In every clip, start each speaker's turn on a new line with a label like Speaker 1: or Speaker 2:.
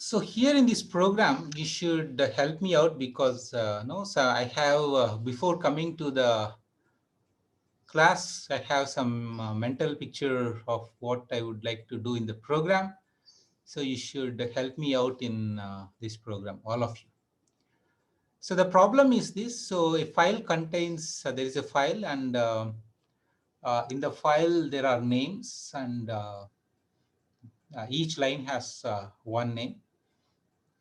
Speaker 1: So here in this program, you should help me out because no, so I have before coming to the class, I have some mental picture of what I would like to do in the program. So you should help me out in this program, all of you. So the problem is this. So a file contains, there is a file and in the file there are names and each line has one name.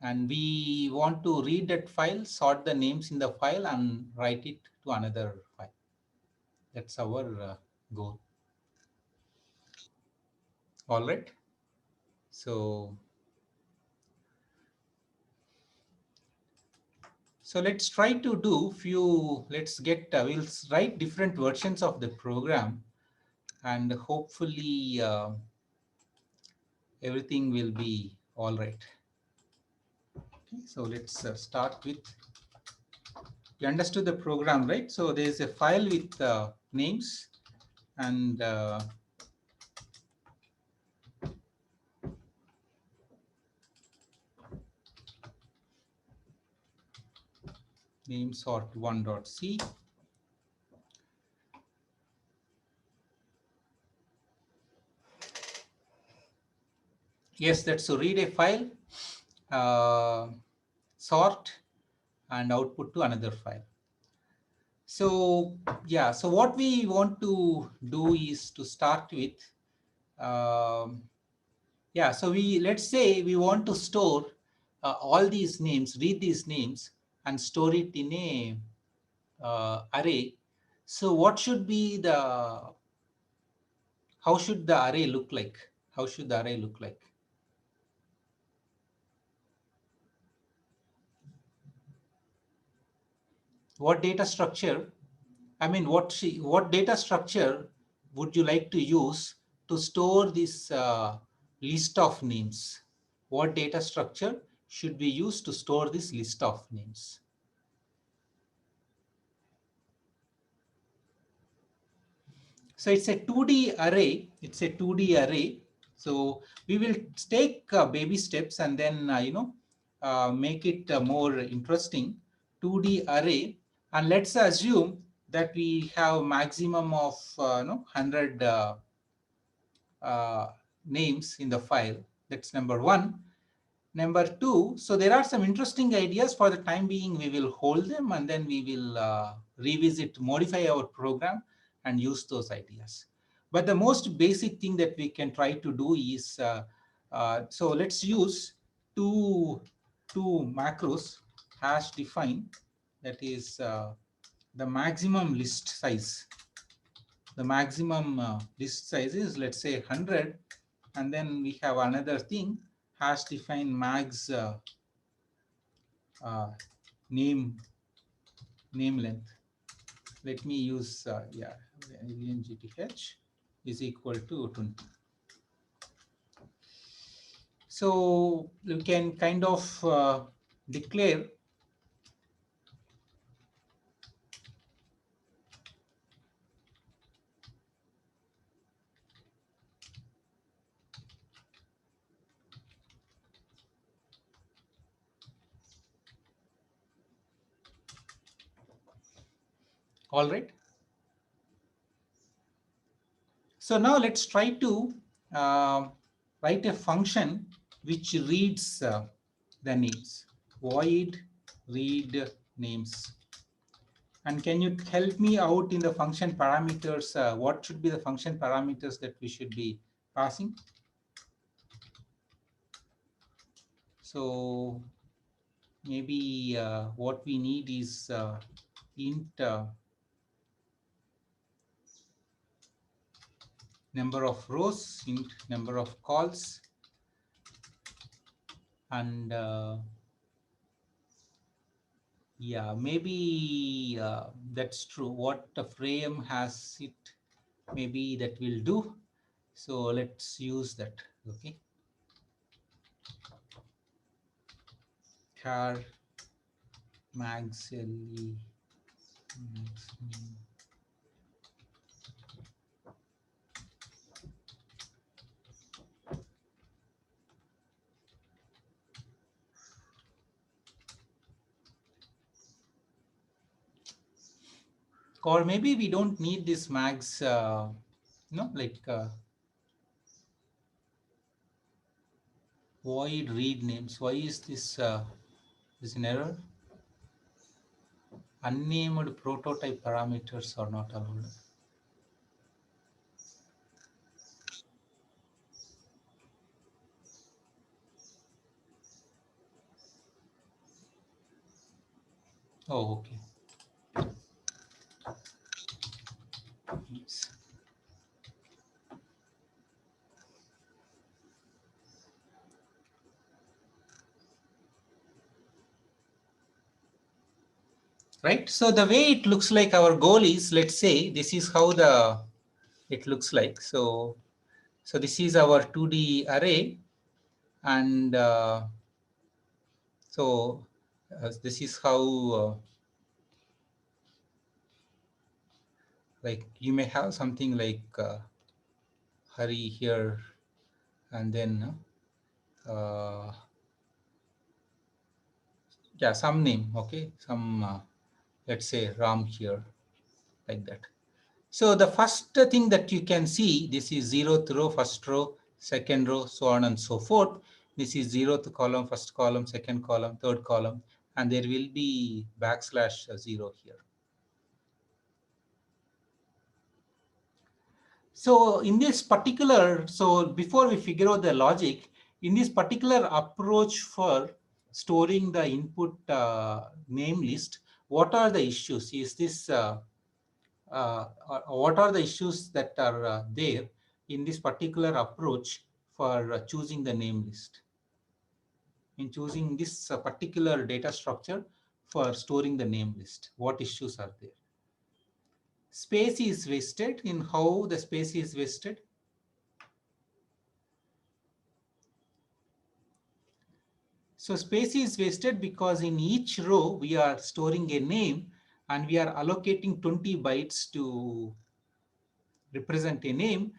Speaker 1: And we want to read that file, sort the names in the file and write it to another file. That's our goal. All right. So, so let's try to do few, let's get, we'll write different versions of the program and hopefully everything will be all right. Okay, so let's start with, you understood the program, right? So there's a file with names and name sort 1.c. Yes, that's to read a file, sort, and output to another file. So yeah, so what we want to do is to start with, yeah, so let's say we want to store all these names, read these names and store it in a array. So what should be the, how should the array look like? How should the array look like? What data structure, I mean, what data structure would you like to use to store this list of names? What data structure should we use to store this list of names? So it's a 2D array. It's a 2D array. So we will take baby steps and then, make it more interesting. 2D array. And let's assume that we have maximum of 100 names in the file. That's number one. Number two, so there are some interesting ideas. For the time being, we will hold them and then we will revisit, modify our program and use those ideas. But the most basic thing that we can try to do is, so let's use two macros hash define, that is the maximum list size. The maximum list size is, let's say, 100. And then we have another thing, hash define max uh, name length. Let me use yeah, gth is equal to 20. So you can kind of declare all right. So now let's try to write a function which reads the names. Void read names. And can you help me out in the function parameters? What should be the function parameters that we should be passing? So maybe what we need is int number of rows, int number of calls, and yeah, maybe that's true. What the frame has it, maybe that will do. So let's use that. Okay. Char max le max. Or maybe we don't need this mags, like void read names. Why is this an error? Unnamed prototype parameters are not allowed. Oh, okay. Yes. Right. So the way it looks like, our goal is, let's say this is how the it looks like. So this is our 2D array, and so this is how like you may have something like Hari here, and then yeah, some name, okay, some let's say Ram here, like that. So the first thing that you can see, this is 0th row, first row, second row, so on and so forth. This is 0th column, first column, second column, third column, and there will be backslash 0 here. So in this particular, so before we figure out the logic, in this particular approach for storing the input name list, what are the issues? Is this what are the issues that are there in this particular approach for choosing the name list, in choosing this particular data structure for storing the name list? What issues are there? Space is wasted. In how the space is wasted? So space is wasted because in each row we are storing a name, and we are allocating 20 bytes to represent a name,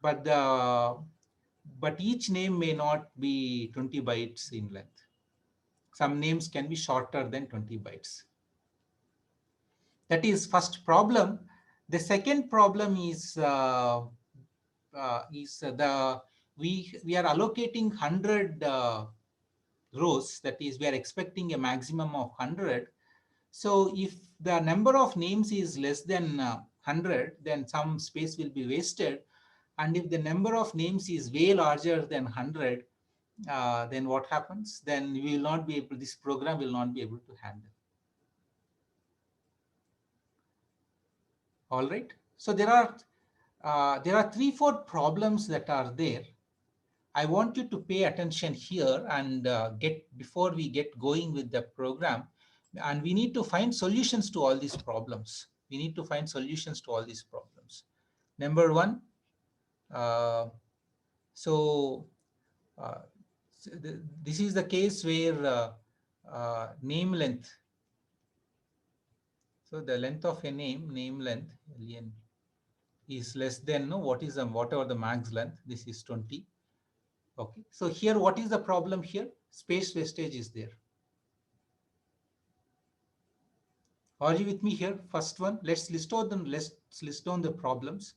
Speaker 1: but each name may not be 20 bytes in length. Some names can be shorter than 20 bytes. That is first problem. The second problem is the we are allocating 100 rows. That is, we are expecting a maximum of 100. So if the number of names is less than 100, then some space will be wasted. And if the number of names is way larger than 100, then what happens? Then we will not be able, this program will not be able to handle. All right. So there are 3-4 problems that are there. I want you to pay attention here and before we get going with the program, and we need to find solutions to all these problems. We need to find solutions to all these problems. Number one, uh, so, uh, this is the case where name length. So the length of a name length, LN, is less than whatever the max length. This is 20. Okay. So here, what is the problem here? Space wastage is there. Are you with me here? First one, let's list down the problems.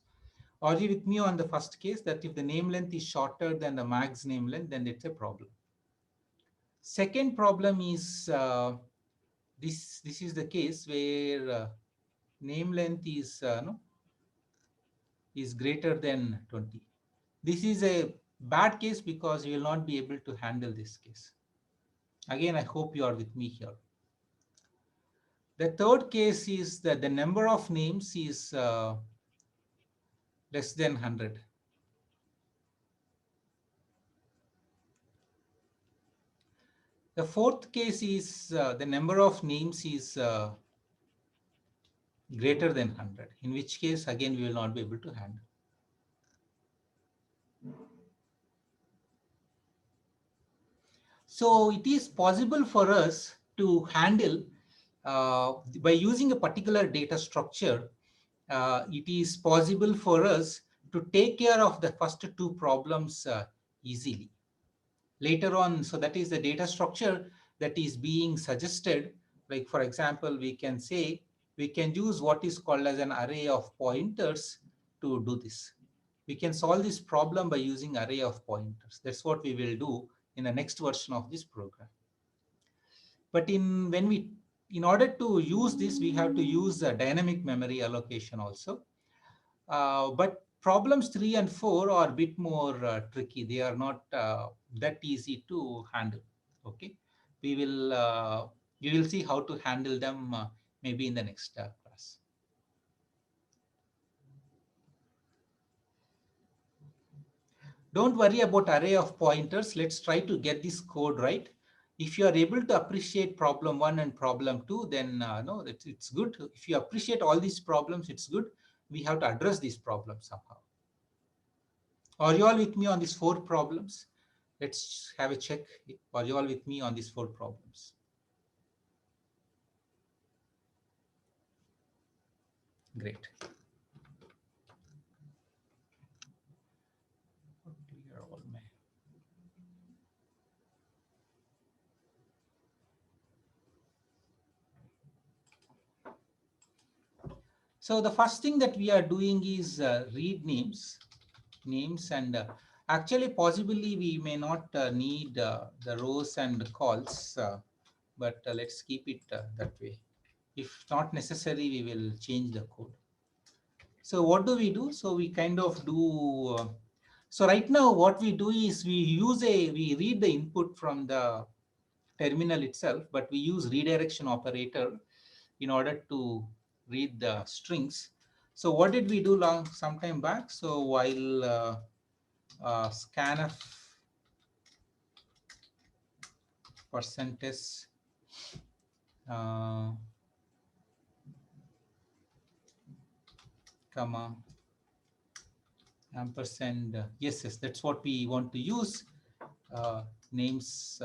Speaker 1: Are you with me on the first case, that if the name length is shorter than the max name length, then it's a problem. Second problem is this is the case where name length is is greater than 20. This is a bad case because you will not be able to handle this case. Again, I hope you are with me here. The third case is that the number of names is less than 100. The fourth case is the number of names is greater than 100, in which case, again, we will not be able to handle. So it is possible for us to handle by using a particular data structure. It is possible for us to take care of the first two problems easily. Later on, so that is the data structure that is being suggested. Like, for example, we can say we can use what is called as an array of pointers to do this. We can solve this problem by using array of pointers. That's what we will do in the next version of this program. But in order to use this, we have to use a dynamic memory allocation also. But problems 3 and 4 are a bit more tricky. They are not that easy to handle. Okay, we will see how to handle them maybe in the next class. Don't worry about array of pointers. Let's try to get this code right. If you are able to appreciate problem 1 and problem 2, then no, it's good. If you appreciate all these problems, it's good. We have to address these problems somehow. Are you all with me on these 4 problems? Let's have a check. Are you all with me on these 4 problems? Great. Clear all my. So the first thing that we are doing is read names and actually possibly we may not need the rows and calls, but let's keep it that way. If not necessary, we will change the code. So what do we do? So we kind of do, so right now what we do is we read the input from the terminal itself, but we use redirection operator in order to read the strings. So what did we do some time back? So while scanf percentage comma ampersand, yes, that's what we want to use. Names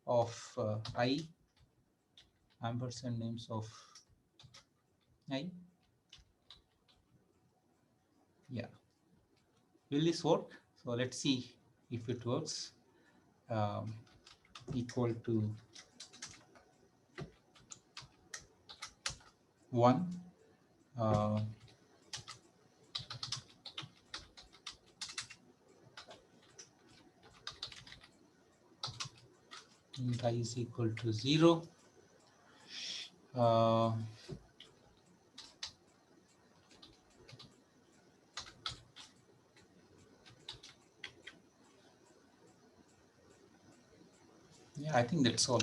Speaker 1: of I, ampersand names of I. Yeah, will this work? So let's see if it works. Equal to 1. Int I is equal to 0. Yeah, I think that's all.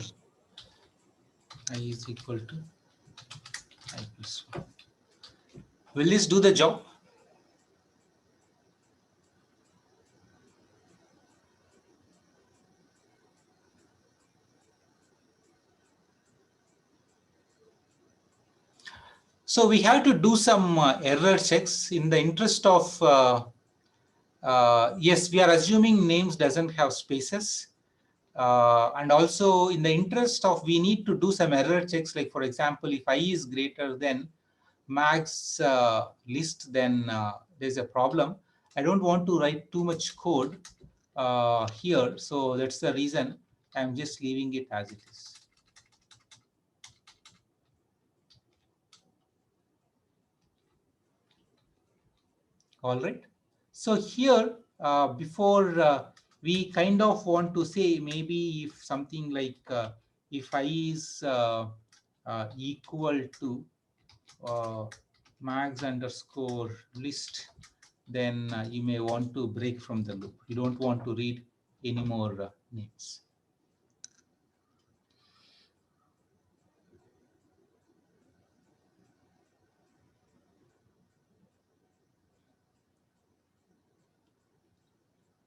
Speaker 1: I is equal to I plus 1. Will this do the job? So we have to do some error checks in the interest of, yes, we are assuming names doesn't have spaces. And also in the interest of, we need to do some error checks. Like for example, if I is greater than max list, then there's a problem. I don't want to write too much code here. So that's the reason I'm just leaving it as it is. All right. So here, before we kind of want to say maybe if something like if I is equal to max underscore list, then you may want to break from the loop. You don't want to read any more names.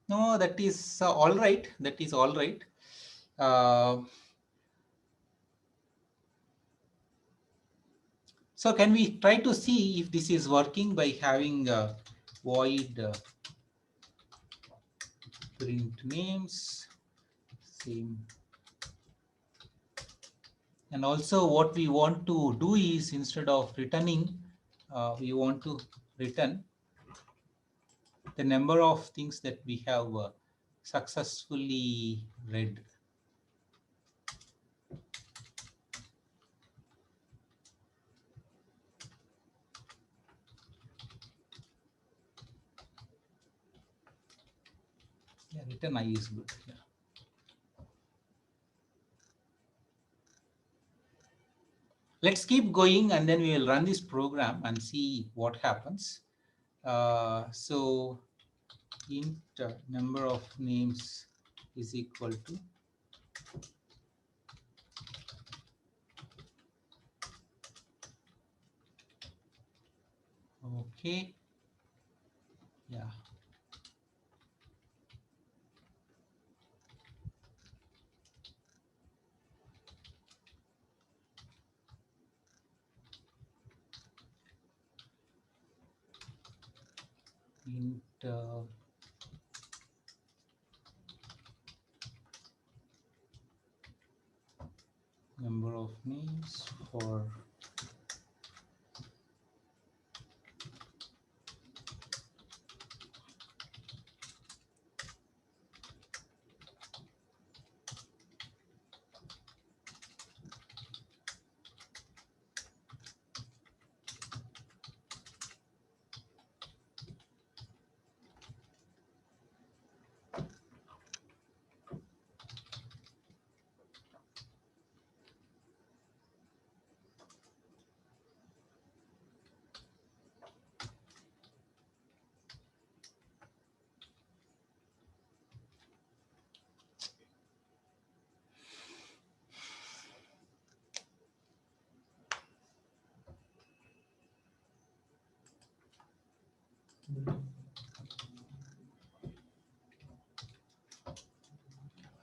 Speaker 1: No, that is all right. That is all right. So can we try to see if this is working by having void print names, same. And also what we want to do is, instead of returning, we want to return the number of things that we have successfully read. Return I is good. Yeah. Let's keep going and then we will run this program and see what happens. So int number of names is equal to okay. Yeah. Int number of names for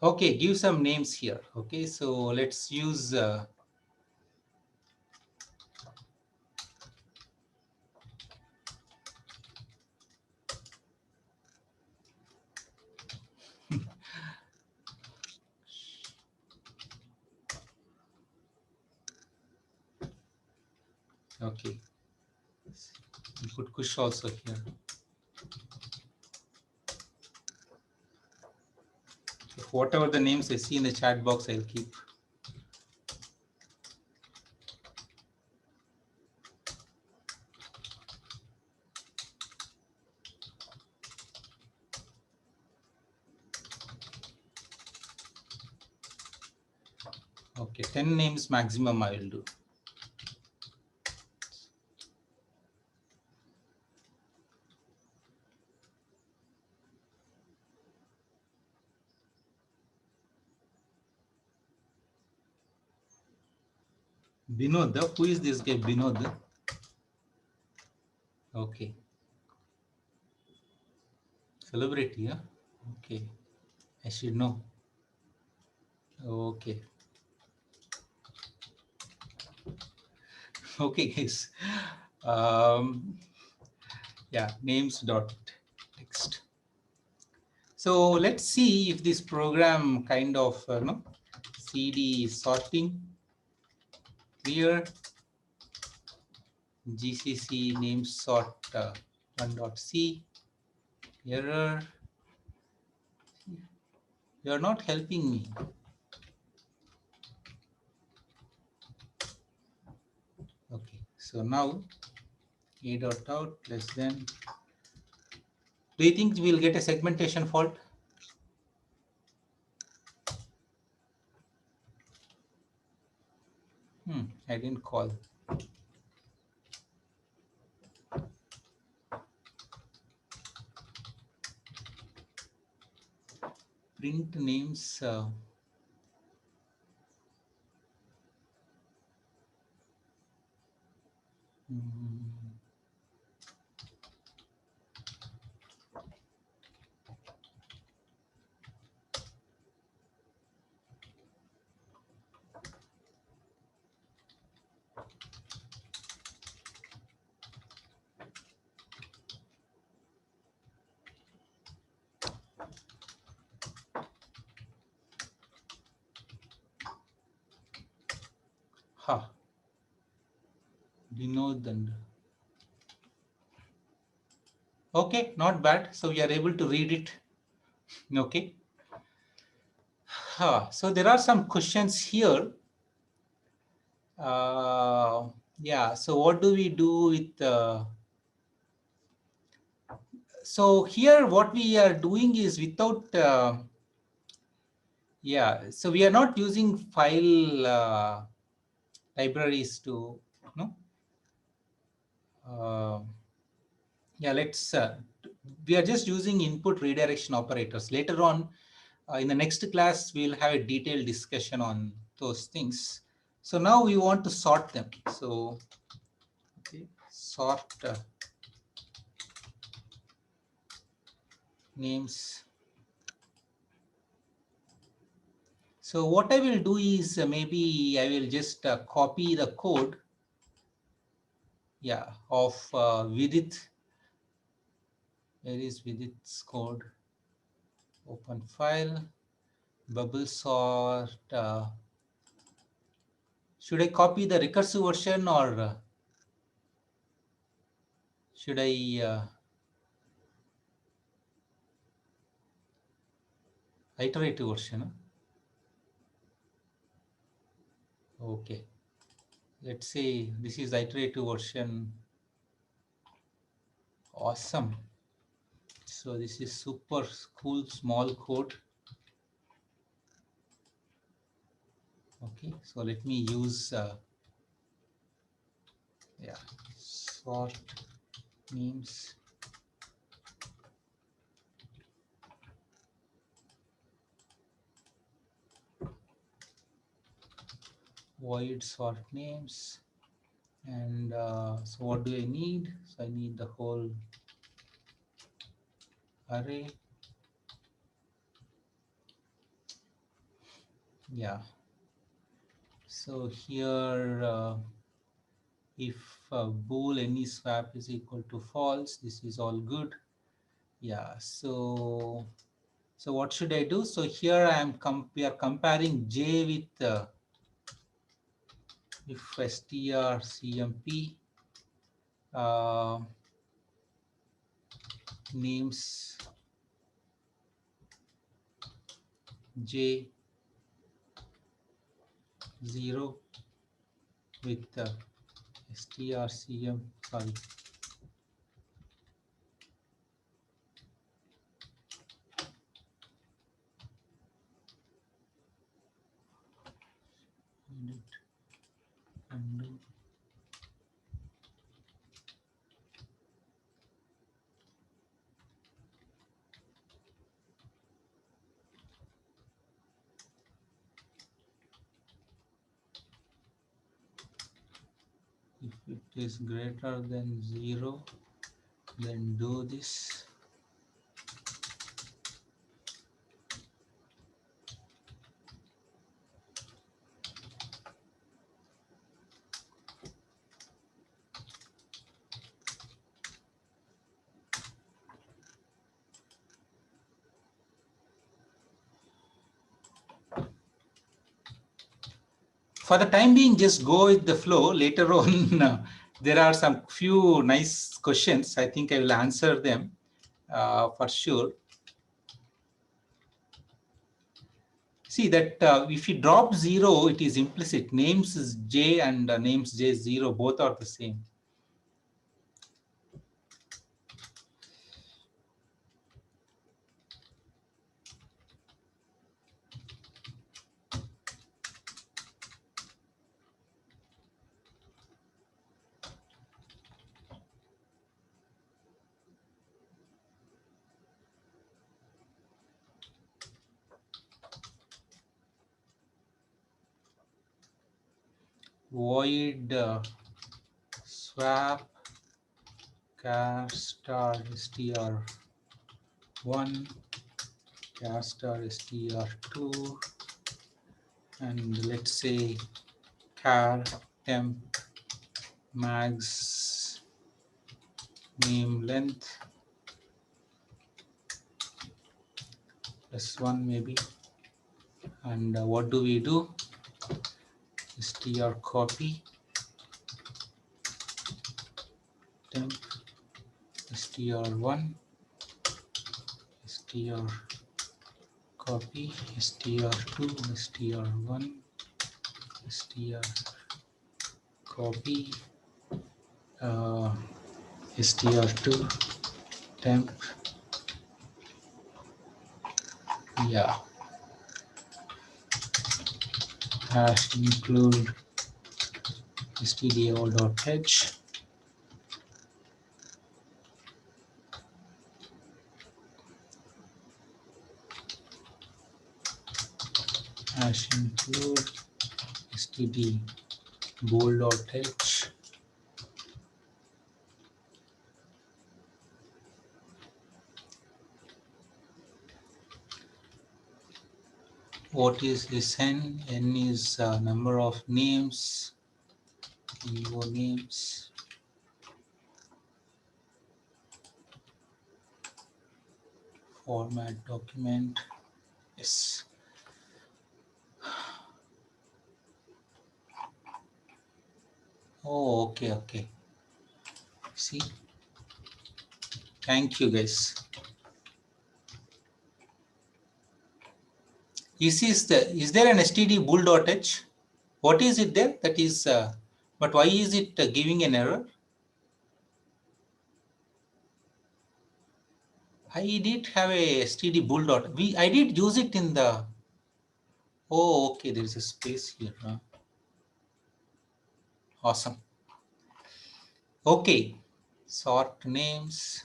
Speaker 1: okay, give some names here. Okay, so let's use okay, you put Kush also here. Whatever the names I see in the chat box, I'll keep. Okay, 10 names maximum I will do. Binod, who is this guy Binod? Okay. Celebrity, yeah? Okay. I should know. Okay. Okay, guys. Yeah, names dot text. So let's see if this program kind of CD sorting clear GCC name sort 1.c error. You're not helping me. Okay, so now a dot out less than. Do you think we'll get a segmentation fault? I didn't call. Print names. Ha. Denote and. Okay, not bad. So we are able to read it. Okay. So there are some questions here. Yeah. So what do we do with So here what we are doing is without, yeah, so we are not using file libraries to, no, yeah, we are just using input redirection operators. Later on, in the next class, we'll have a detailed discussion on those things. So now we want to sort them. So, okay, sort names. So what I will do is maybe I will just copy the code, yeah, of Vidit. Where is Vidit's code? Open file, bubble sort. Should I copy the recursive version or should I iterative version? Okay. Let's say this is iterative version. Awesome. So this is super cool small code. Okay, so let me use yeah, sort names. Void sort names. And so what do I need? So I need the whole array. Yeah. So here if bool any swap is equal to false, this is all good. Yeah, so what should I do? So here we are comparing j with if strcmp names j 0 with strcm, sorry, undo. If it is greater than 0, then do this. For the time being, just go with the flow. Later on, there are some few nice questions. I think I will answer them for sure. See that if you drop 0, it is implicit. Names is j and names j 0, both are the same. Void swap char star str1 char star str2 and let's say char temp max name length plus 1 maybe. And what do we do? Str copy temp str1 str copy str2 str1 str copy str2 temp, yeah, hash include stdio.h, hash include std bool.h. What is this n? N is number of names, info names. Format document. Yes. Oh, okay, okay. See. Thank you, guys. Is there an std bool.h? What is it there? That is, but why is it giving an error? I did have a std bool dot. I did use it in the. Oh, okay. There is a space here. Huh? Awesome. Okay. Sort names.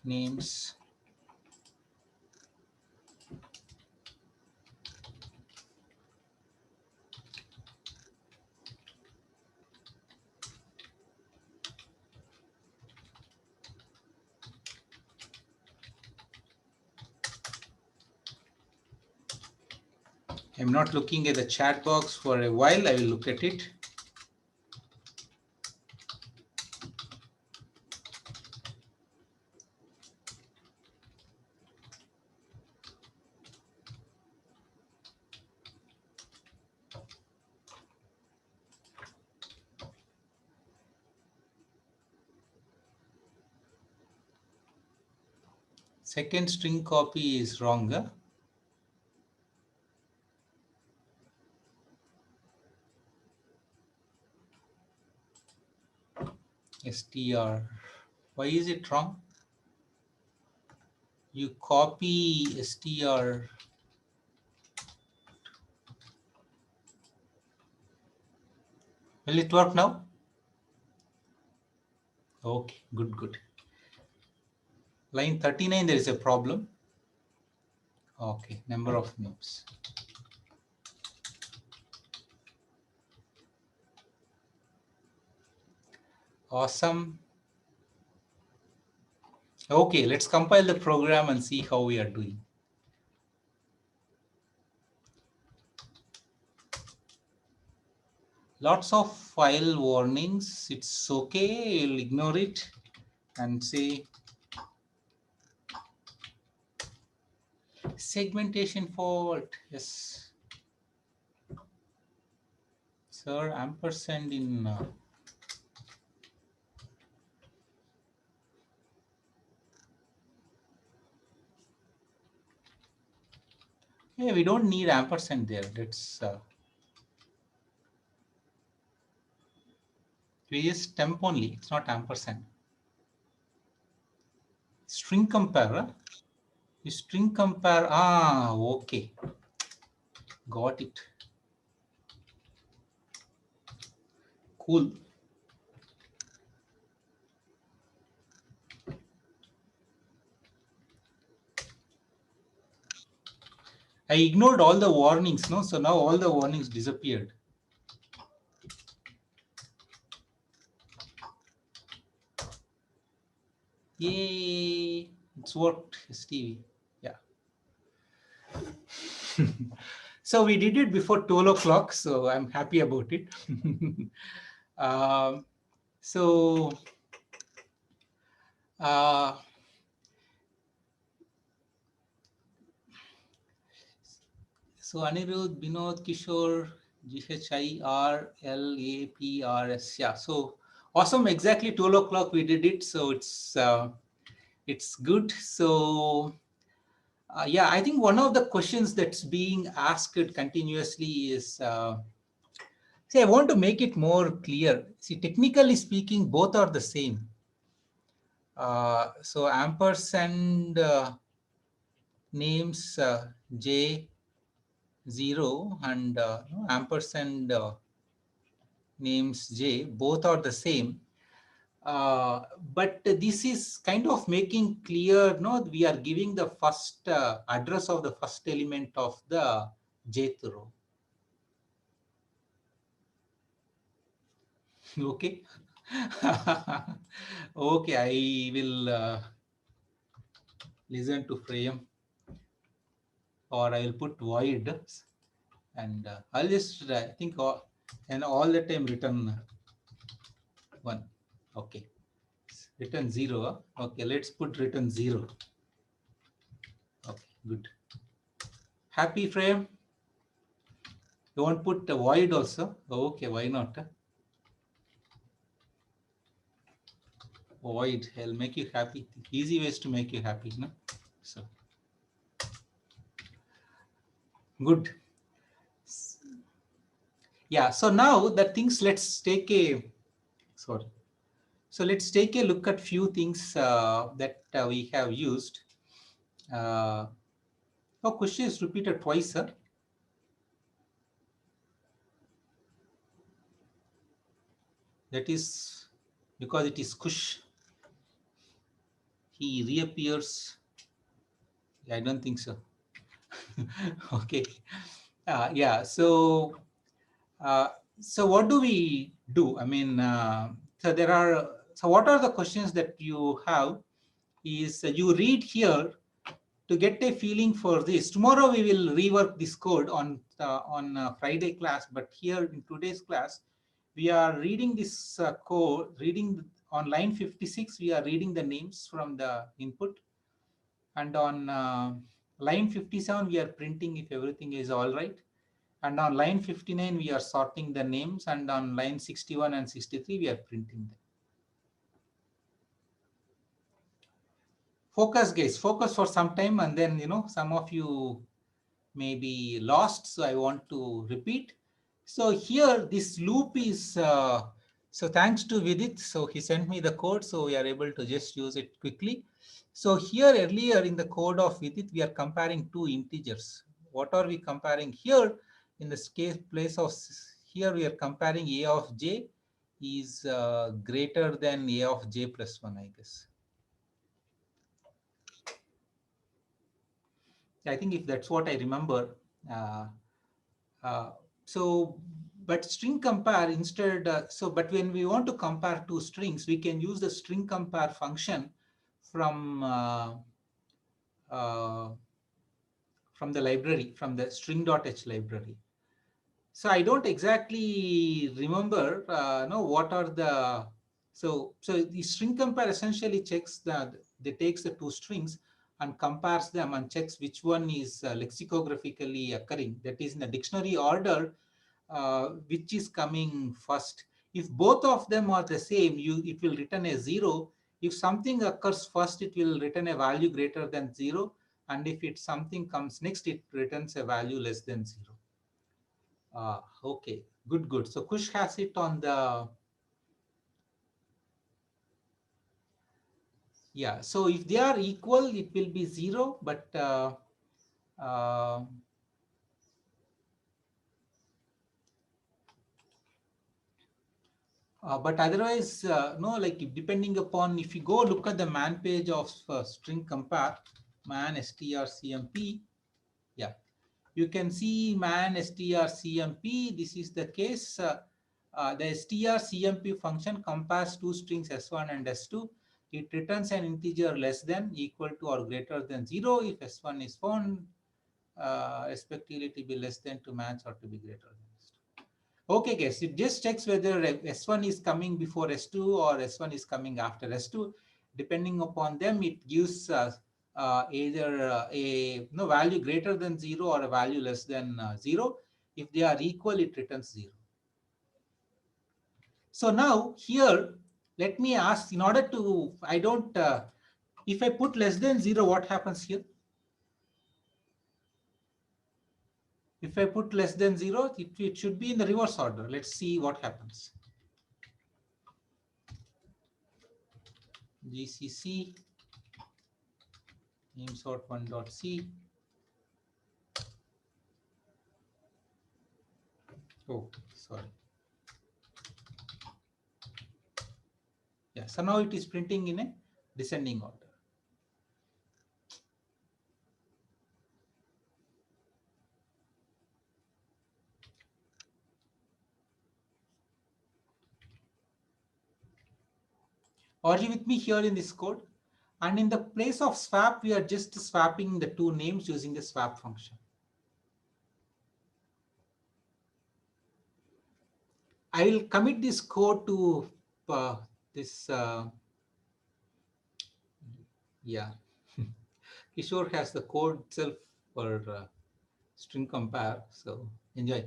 Speaker 1: Names. I'm not looking at the chat box for a while. I will look at it. Second string copy is wrong. Huh? str. Why is it wrong? You copy str. Will it work now? Okay, good, good. Line 39, there is a problem. Okay, number of names. Awesome. Okay, let's compile the program and see how we are doing. Lots of file warnings. It's okay. You'll ignore it and say segmentation fault. Yes. Sir, ampersand in yeah, we don't need ampersand there. That's we use temp only. It's not ampersand. String compare. Huh? String compare. Ah, okay. Got it. Cool. I ignored all the warnings, no? So now all the warnings disappeared. Yay! It's worked, Stevie. Yeah. So we did it before 12 o'clock, so I'm happy about it. um, so uh, so Anirudh, Binod, Kishore, GHIRLAPRS. Yeah. So awesome. Exactly 12 o'clock we did it. So it's good. So yeah, I think one of the questions that's being asked continuously is. See, I want to make it more clear. See, technically speaking, both are the same. So ampersand names J0 and ampersand names J, both are the same. But this is kind of making clear, no, we are giving the first address of the first element of the jth row. Okay. Okay, I will listen to frame, or I will put void, and I'll just think and all the time return 1. Okay, return 0. Okay, let's put return 0. Okay, good. Happy frame. You want put a void also? Okay, why not? Void. I'll make you happy. Easy ways to make you happy, no? So good. Yeah. So now the things. Let's take a sorry. So let's take a look at few things that we have used. Oh, question is repeated twice, sir. That is because it is Kush. He reappears. I don't think so. Okay. Yeah. Uh, so what do we do? I mean, so there are. So what are the questions that you have? Is you read here to get a feeling for this. Tomorrow we will rework this code on Friday class, but here in today's class, we are reading this code. Reading on line 56, we are reading the names from the input, and on line 57, we are printing if everything is all right. And on line 59, we are sorting the names, and on line 61 and 63, we are printing them. Focus, guys, focus for some time, and then, some of you may be lost, so I want to repeat. So here, this loop is, so thanks to Vidit, so he sent me the code, so we are able to just use it quickly. So here earlier in the code of Vidit, we are comparing two integers. What are we comparing here? In this case, place of here, we are comparing a of j is greater than a of j plus 1, I guess. I think if that's what I remember. Uh, uh, so, but string compare instead, but when we want to compare two strings, we can use the string compare function from uh, from the library, from the string.h library. So I don't exactly remember, what are the, so the string compare essentially checks they takes the two strings and compares them and checks which one is lexicographically occurring, that is in the dictionary order, which is coming first. If both of them are the same, it will return a 0. If something occurs first, it will return a value greater than 0. And if something comes next, it returns a value less than 0. Okay, good, good. So Kush has it on the, yeah. So if they are equal, it will be 0, uh, but otherwise, no, like depending upon, if you go look at the man page of string compare, man strcmp, yeah, you can see man strcmp. This is the case. The strcmp function compares two strings s1 and s2. It returns an integer less than, equal to, or greater than 0 if s1 is found, respectively to be less than, to match, or to be greater than s2. Okay, guys, it just checks whether s1 is coming before s2 or s1 is coming after s2. Depending upon them, it gives either a value greater than 0 or a value less than 0. If they are equal, it returns 0. So now here, let me ask, in order to, I don't, if I put less than 0, what happens here? If I put less than 0, it should be in the reverse order. Let's see what happens. GCC name sort1.c. Oh, sorry. Yeah, so now it is printing in a descending order. Are you with me here in this code? And in the place of swap, we are just swapping the two names using the swap function. I will commit this code to this. Yeah, Kishore has the code itself for string compare. So enjoy.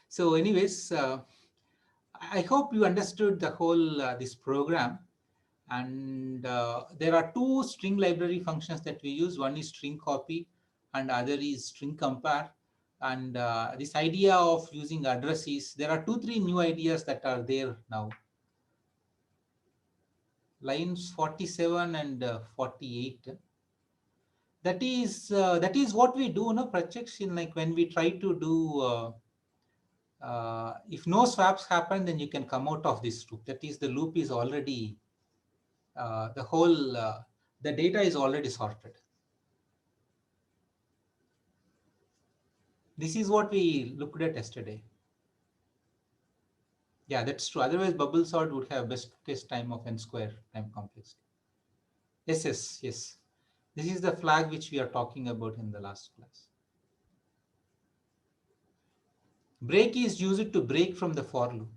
Speaker 1: So, anyways, I hope you understood the whole this program. And there are two string library functions that we use. One is string copy and other is string compare. And this idea of using addresses, there are 2-3 new ideas that are there now. Lines 47 and 48. That is what we do, no, Pratyaksh, in like when we try to do if no swaps happen, then you can come out of this loop. That is, the loop is already the whole the data is already sorted. This is what we looked at yesterday. Yeah, that's true. Otherwise, bubble sort would have best case time of n square time complexity. Yes, yes, yes. This is the flag which we are talking about in the last class. Break is used to break from the for loop.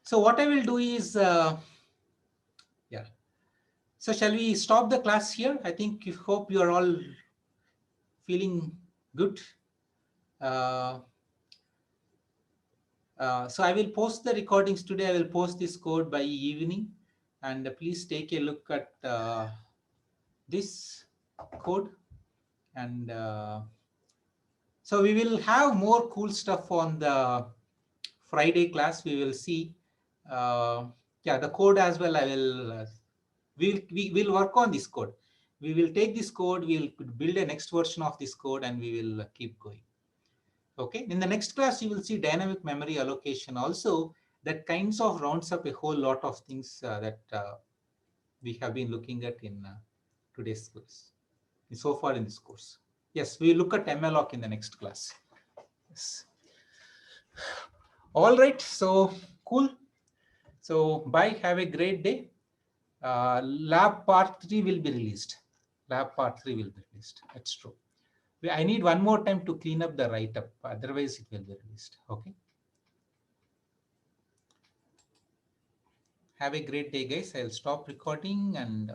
Speaker 1: So what I will do is, yeah. So shall we stop the class here? I think hope you are all feeling good. Uh, so I will post the recordings today. I will post this code by evening, and please take a look at this code. And so we will have more cool stuff on the Friday class. We will see. Yeah, the code as well. I will. We will work on this code. We will take this code. We'll build a next version of this code, and we will keep going. Okay. In the next class, you will see dynamic memory allocation. Also, that kinds of rounds up a whole lot of things that we have been looking at in today's course. So far in this course. Yes, we will look at MLOC in the next class. Yes. All right. So cool. So bye. Have a great day. Lab part 3 will be released. Lab part 3 will be released. That's true. I need one more time to clean up the write-up. Otherwise, it will be released. Okay. Have a great day, guys. I'll stop recording and